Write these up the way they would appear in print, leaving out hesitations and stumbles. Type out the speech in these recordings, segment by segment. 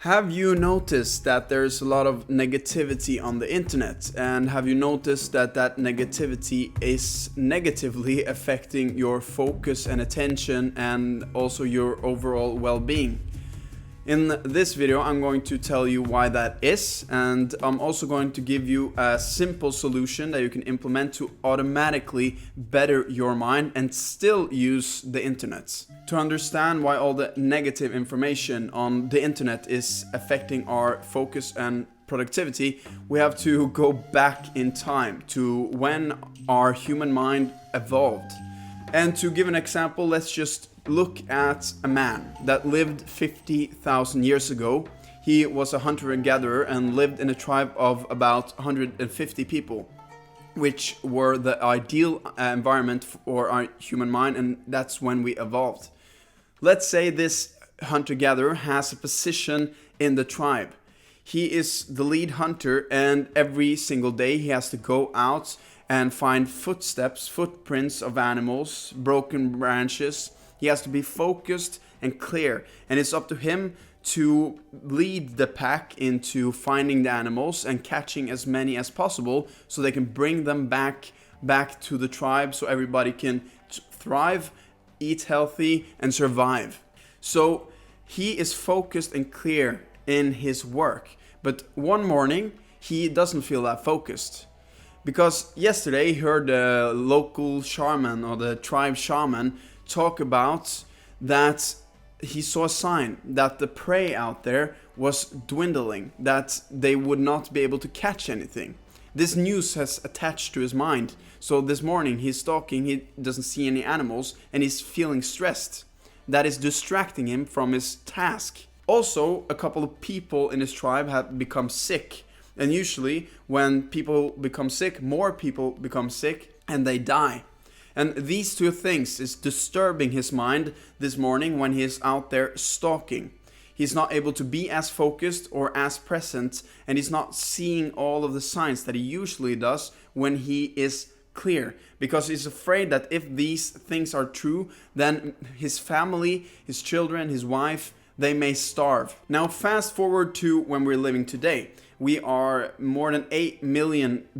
Have you noticed that there's a lot of negativity on the internet? And have you noticed that that negativity is negatively affecting your focus and attention and also your overall well-being? In this video, I'm going to tell you why that is, and I'm also going to give you a simple solution that you can implement to automatically better your mind and still use the internet. To understand why all the negative information on the internet is affecting our focus and productivity, we have to go back in time to when our human mind evolved. And to give an example, let's just look at a man that lived 50,000 years ago. He was a hunter and gatherer and lived in a tribe of about 150 people, which were the ideal environment for our human mind, and that's when we evolved. Let's say this hunter-gatherer has a position in the tribe. He is the lead hunter, and every single day he has to go out and find footprints of animals, broken branches. He has to be focused and clear, and it's up to him to lead the pack into finding the animals and catching as many as possible so they can bring them back to the tribe so everybody can thrive, eat healthy, and survive. So he is focused and clear in his work. But one morning, he doesn't feel that focused. Because yesterday he heard the local shaman or the tribe shaman talk about that he saw a sign that the prey out there was dwindling, that they would not be able to catch anything. This news has attached to his mind. So this morning he's stalking, he doesn't see any animals, and he's feeling stressed. That is distracting him from his task. Also, a couple of people in his tribe have become sick. And usually when people become sick, more people become sick and they die. And these two things is disturbing his mind this morning when he is out there stalking. He's not able to be as focused or as present, and he's not seeing all of the signs that he usually does when he is clear, because he's afraid that if these things are true, then his family, his children, his wife, they may starve. Now fast forward to when we're living today. We are more than 8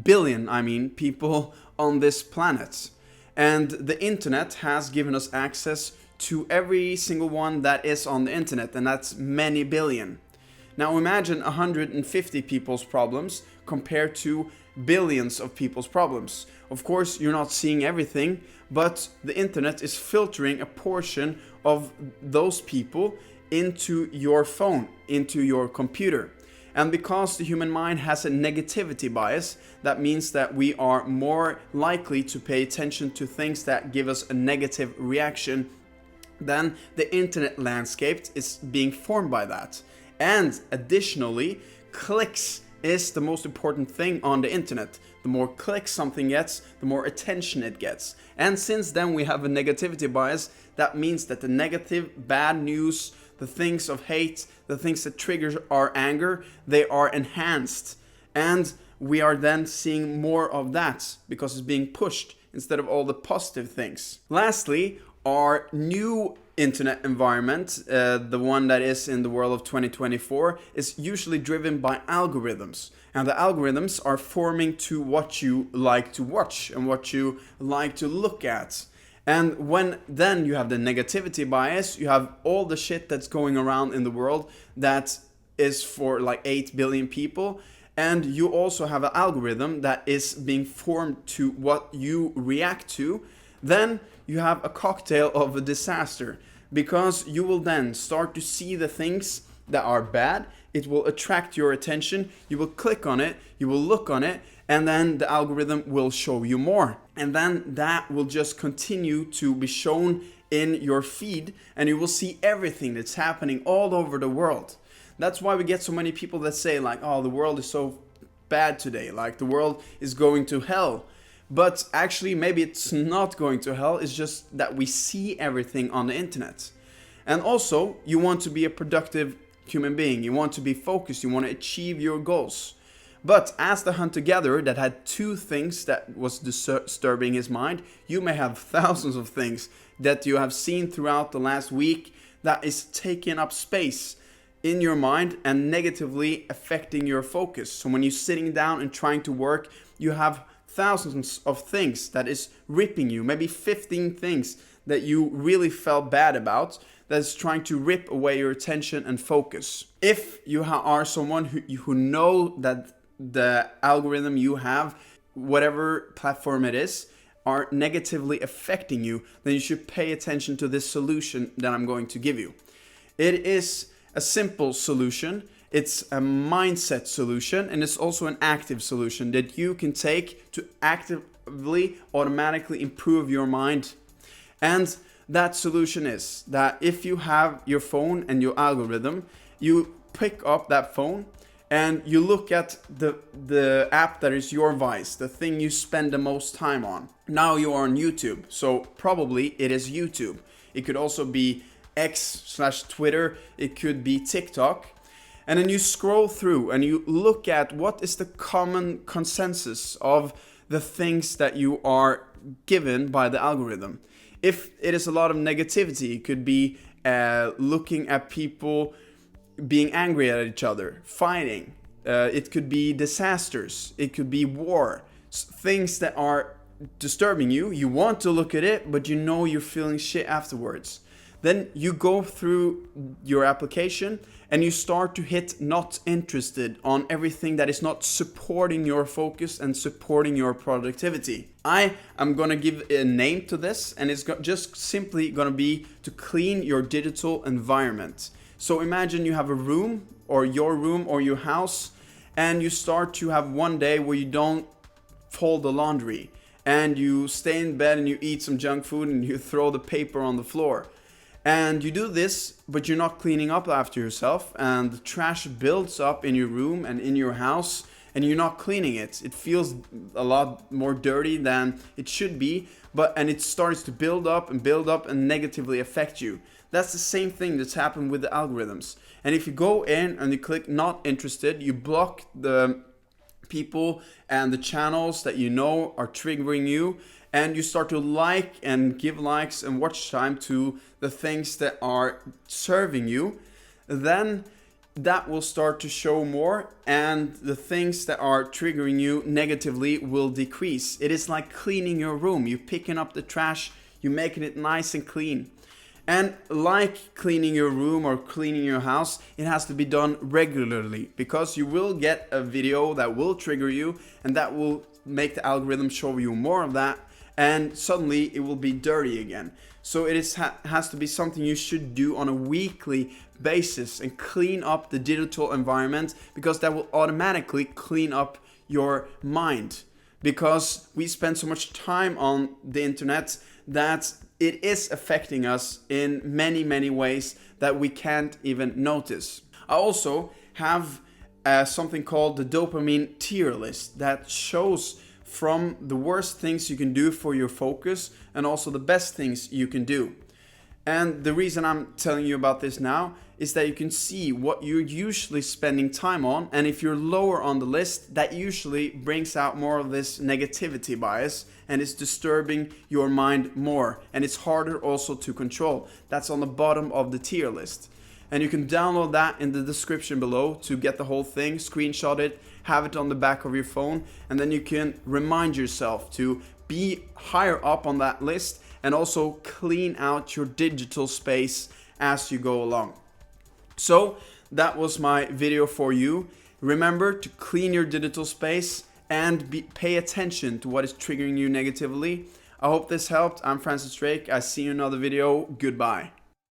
billion people on this planet. And the internet has given us access to every single one that is on the internet, and that's many billion. Now imagine 150 people's problems compared to billions of people's problems. Of course, you're not seeing everything, but the internet is filtering a portion of those people into your phone, into your computer. And because the human mind has a negativity bias, that means that we are more likely to pay attention to things that give us a negative reaction. Then the internet landscape is being formed by that. And additionally, clicks is the most important thing on the internet. The more clicks something gets, the more attention it gets. And since then we have a negativity bias, that means that the negative, bad news, the things of hate, the things that trigger our anger, they are enhanced. And we are then seeing more of that because it's being pushed instead of all the positive things. Lastly, our new internet environment, the one that is in the world of 2024, is usually driven by algorithms. And the algorithms are forming to what you like to watch and what you like to look at. And when then you have the negativity bias, you have all the shit that's going around in the world that is for like 8 billion people. And you also have an algorithm that is being formed to what you react to. Then you have a cocktail of a disaster, because you will then start to see the things that are bad. It will attract your attention. You will click on it, you will look on it, and then the algorithm will show you more. And then that will just continue to be shown in your feed, and you will see everything that's happening all over the world. That's why we get so many people that say like, oh, the world is so bad today, like the world is going to hell. But actually maybe it's not going to hell, it's just that we see everything on the internet. And also, you want to be a productive human being, you want to be focused, you want to achieve your goals. But as the hunter-gatherer that had two things that was disturbing his mind, you may have thousands of things that you have seen throughout the last week that is taking up space in your mind and negatively affecting your focus. So when you're sitting down and trying to work, you have thousands of things that is ripping you, maybe 15 things that you really felt bad about, that's trying to rip away your attention and focus. If you are someone who know that the algorithm you have, whatever platform it is, are negatively affecting you, then you should pay attention to this solution that I'm going to give you. It is a simple solution. It's a mindset solution, and it's also an active solution that you can take to actively, automatically improve your mind. And that solution is that if you have your phone and your algorithm, you pick up that phone and you look at the app that is your vice, the thing you spend the most time on. Now you are on YouTube, so probably it is YouTube. It could also be X/Twitter, it could be TikTok. And then you scroll through and you look at what is the common consensus of the things that you are given by the algorithm. If it is a lot of negativity, it could be looking at people being angry at each other, fighting. It could be disasters. It could be war. Things that are disturbing you. You want to look at it, but you know you're feeling shit afterwards. Then you go through your application and you start to hit not interested on everything that is not supporting your focus and supporting your productivity. I am gonna give a name to this, and it's just simply gonna be to clean your digital environment. So imagine you have a room or your house, and you start to have one day where you don't fold the laundry, and you stay in bed and you eat some junk food and you throw the paper on the floor. And you do this, but you're not cleaning up after yourself, and the trash builds up in your room and in your house, and you're not cleaning it. It feels a lot more dirty than it should be, and it starts to build up and negatively affect you. That's the same thing that's happened with the algorithms. And if you go in and you click not interested, you block the people and the channels that you know are triggering you, and you start to like and give likes and watch time to the things that are serving you, then that will start to show more, and the things that are triggering you negatively will decrease. It is like cleaning your room. You're picking up the trash, you're making it nice and clean. And like cleaning your room or cleaning your house, it has to be done regularly, because you will get a video that will trigger you, and that will make the algorithm show you more of that, and suddenly it will be dirty again. So it has to be something you should do on a weekly basis and clean up the digital environment, because that will automatically clean up your mind. Because we spend so much time on the internet that it is affecting us in many, many ways that we can't even notice. I also have something called the Dopamine Tier List that shows from the worst things you can do for your focus and also the best things you can do. And the reason I'm telling you about this now is that you can see what you're usually spending time on, and if you're lower on the list, that usually brings out more of this negativity bias and is disturbing your mind more, and it's harder also to control. That's on the bottom of the tier list. And you can download that in the description below to get the whole thing, screenshot it, have it on the back of your phone, and then you can remind yourself to be higher up on that list and also clean out your digital space as you go along. So that was my video for you. Remember to clean your digital space and pay attention to what is triggering you negatively. I hope this helped. I'm Francis Drake. I see you in another video. Goodbye.